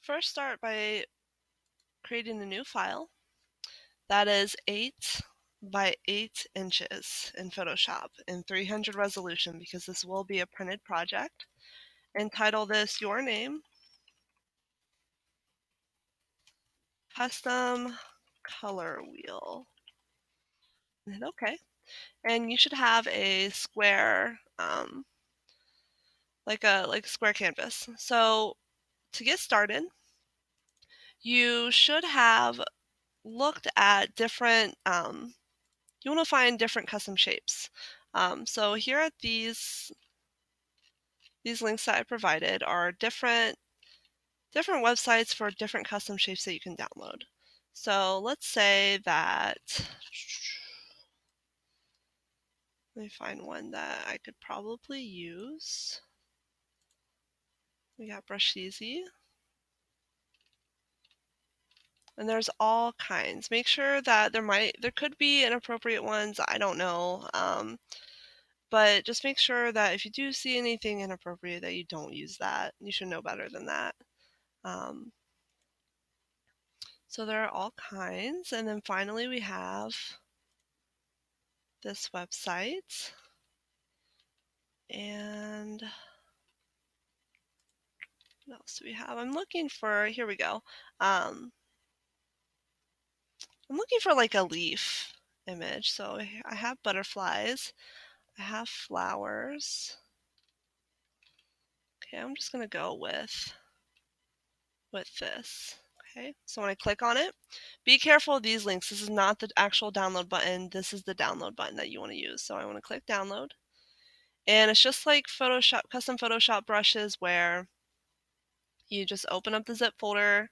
first start by creating a new file that is 8 by 8 inches in Photoshop in 300 resolution, because this will be a printed project. And title this Your Name Custom Color Wheel. And hit OK. And you should have a square, like a square canvas. So to get started, you should have looked at different, you want to find different custom shapes. So here at these links that I provided are different websites for different custom shapes that you can download. So let's say that, let me find one that I could probably use. We got Brusheezy. And there's all kinds. Make sure that there could be inappropriate ones, I don't know. But just make sure that if you do see anything inappropriate that you don't use that. You should know better than that. So there are all kinds. And then finally we have this website. And what else do we have? I'm looking for, here we go. I'm looking for like a leaf image. So I have butterflies. I have flowers. Okay, I'm just going to go with this. Okay, so when I click on it, be careful of these links. This is not the actual download button. This is the download button that you want to use. So I want to click download. And it's just like Photoshop, custom Photoshop brushes, where you just open up the zip folder,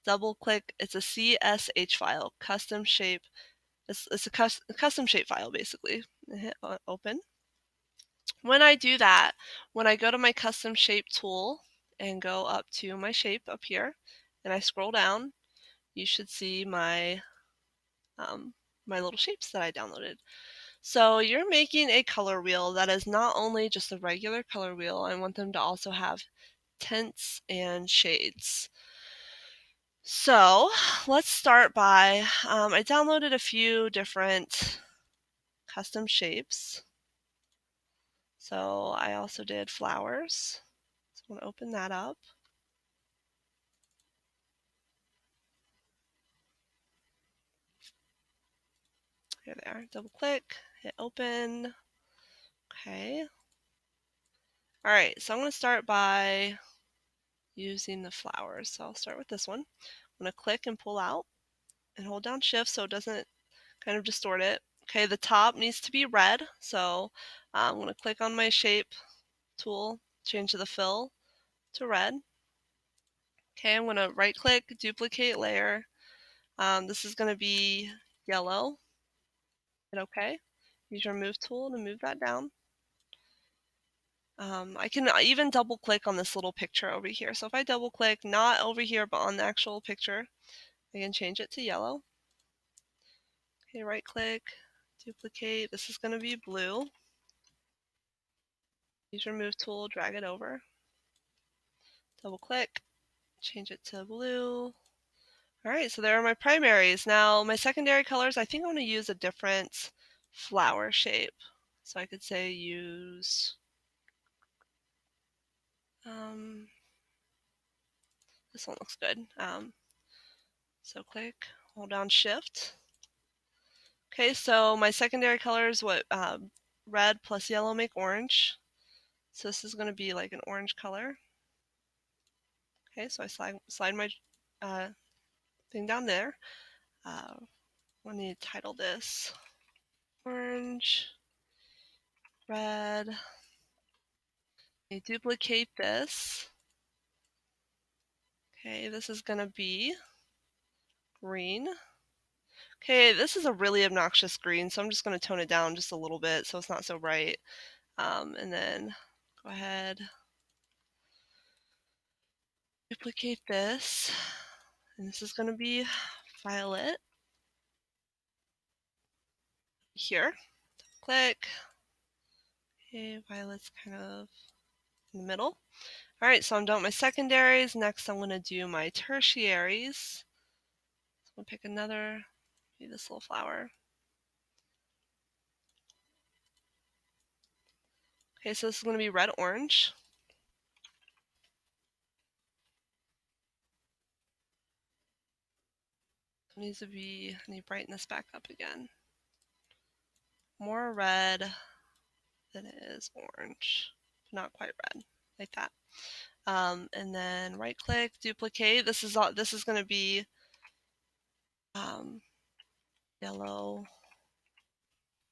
double click. It's a CSH file, custom shape. It's a custom shape file basically. And hit open. When I do that, when I go to my custom shape tool and go up to my shape up here, and I scroll down, you should see my my little shapes that I downloaded. So you're making a color wheel that is not only just a regular color wheel. I want them to also have tints and shades. So let's start by, I downloaded a few different custom shapes. So I also did flowers. So I'm going to open that up. Here they are. Double click, hit open. Okay. All right, so I'm going to start by using the flowers. So I'll start with this one. I'm going to click and pull out and hold down shift so it doesn't kind of distort it. Okay, the top needs to be red. So I'm going to click on my shape tool, change the fill to red. Okay, I'm going to right click, duplicate layer. This is going to be yellow. Hit OK. Use your move tool to move that down. I can even double click on this little picture over here. So if I double click, not over here, but on the actual picture, I can change it to yellow. Okay, right click, duplicate. This is going to be blue. Use your move tool, drag it over. Double click, change it to blue. All right, so there are my primaries. Now my secondary colors, I think I'm going to use a different flower shape. So I could say use, this one looks good. So click, hold down shift. Okay, so my secondary colors, what red plus yellow make orange. So this is going to be like an orange color. Okay, so I slide my thing down there. I need to title this orange, red. I duplicate this. Okay, this is going to be green. Okay, this is a really obnoxious green, so I'm just going to tone it down just a little bit so it's not so bright. And then go ahead, duplicate this, and this is going to be violet. Here, click. Okay, violet's kind of in the middle. All right, so I'm done with my secondaries. Next, I'm going to do my tertiaries. So I'm going to pick another, maybe this little flower. Okay, so this is going to be red-orange. It needs to be, I need to brighten this back up again. More red than it is orange. Not quite red, like that. And then right-click, duplicate. This is going to be yellow,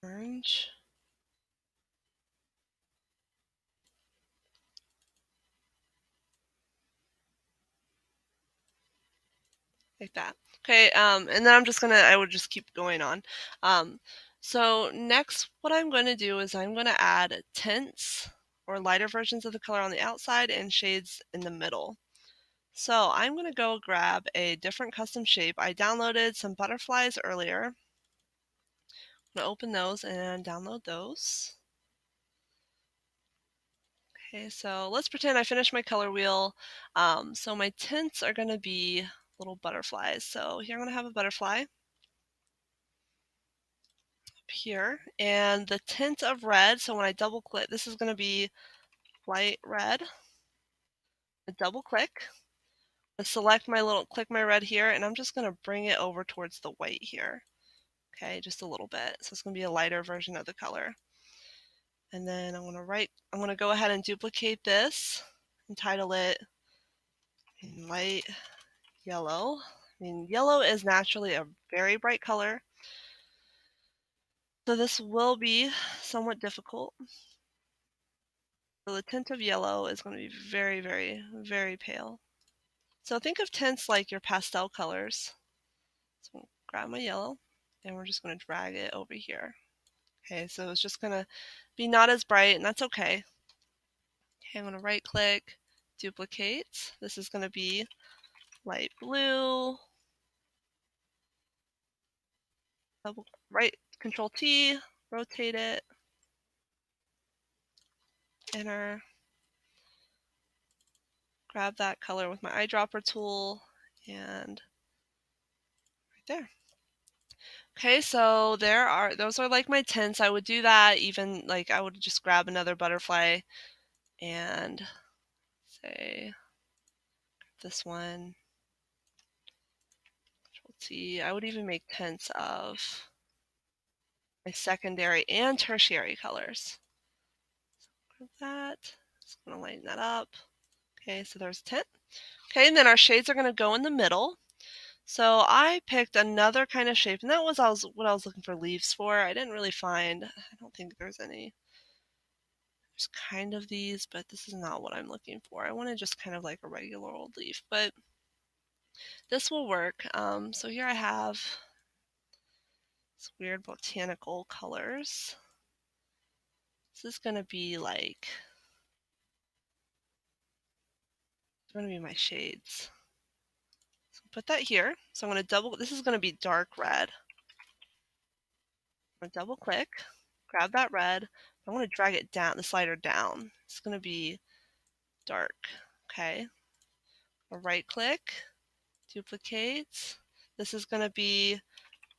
orange. Like that. Okay, and then I would just keep going on. So next, what I'm going to do is I'm going to add tints or lighter versions of the color on the outside and shades in the middle. So I'm going to go grab a different custom shape. I downloaded some butterflies earlier. I'm going to open those and download those. Okay, so let's pretend I finished my color wheel. So my tints are going to be little butterflies. So here I'm going to have a butterfly up here, and the tint of red, so when I double click, this is going to be light red. I double click, I select click my red here, and I'm just going to bring it over towards the white here. Okay, just a little bit. So it's going to be a lighter version of the color. And then I'm going to go ahead and duplicate this and title it light yellow. I mean, yellow is naturally a very bright color, so this will be somewhat difficult. So the tint of yellow is going to be very, very, very pale. So think of tints like your pastel colors. So we'll grab my yellow and we're just going to drag it over here. Okay, so it's just going to be not as bright, and that's okay. Okay, I'm going to right click, duplicate. This is going to be light blue. Right, Control T, rotate it, enter. Grab that color with my eyedropper tool, and right there. Okay, so those are like my tints. I would do that even like I would just grab another butterfly and say this one, Control T. I would even make tints of my secondary and tertiary colors. So grab that. Just gonna lighten that up. Okay, so there's a tint. Okay, and then our shades are gonna go in the middle. So I picked another kind of shape, and that was what I was looking for leaves for. I didn't really find, I don't think there's any. There's kind of these, but this is not what I'm looking for. I wanted just kind of like a regular old leaf, but this will work. So here I have these weird botanical colors. This is going to be like, it's going to be my shades. So put that here. So I'm going to this is going to be dark red. I'm going to double click, grab that red. I want to drag it down, the slider down. It's going to be dark. Okay. I'll right click, duplicate. This is going to be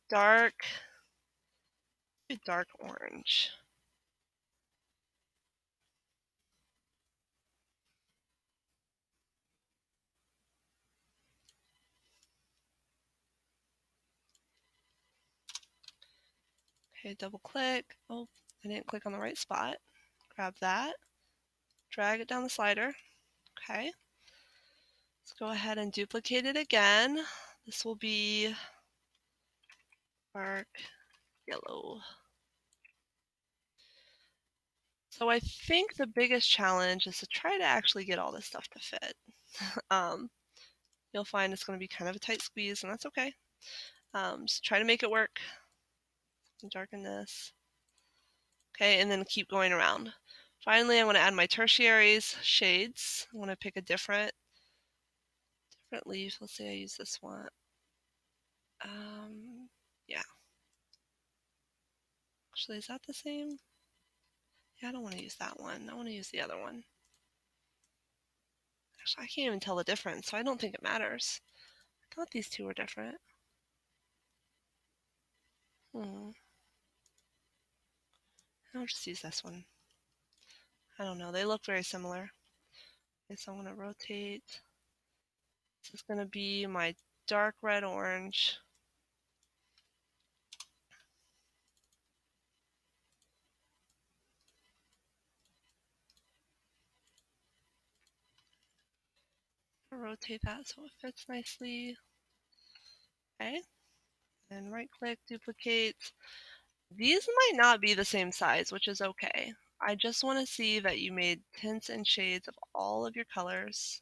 dark orange. Okay, double click. Oh, I didn't click on the right spot. Grab that, drag it down the slider. Okay. Let's go ahead and duplicate it again. This will be dark yellow. So I think the biggest challenge is to try to actually get all this stuff to fit. You'll find it's going to be kind of a tight squeeze, and that's okay. Just try to make it work. Darken this. Okay, and then keep going around. Finally, I'm going to add my tertiaries, shades. I'm going to pick a different leaf. Let's say I use this one. Yeah. Actually, is that the same? Yeah, I don't want to use that one. I want to use the other one. Actually, I can't even tell the difference, so I don't think it matters. I thought these two were different. I'll just use this one. I don't know. They look very similar. Okay, so I'm going to rotate. This is going to be my dark red orange. Rotate that so it fits nicely. Okay. And right click, duplicate. These might not be the same size, which is okay. I just want to see that you made tints and shades of all of your colors.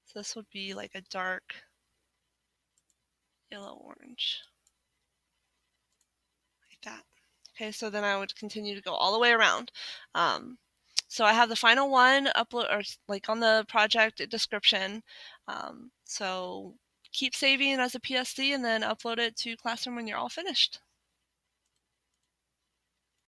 So this would be like a dark yellow orange, like that. Okay, so then I would continue to go all the way around. So I have the final one upload or like on the project description. So keep saving as a PSD and then upload it to Classroom when you're all finished.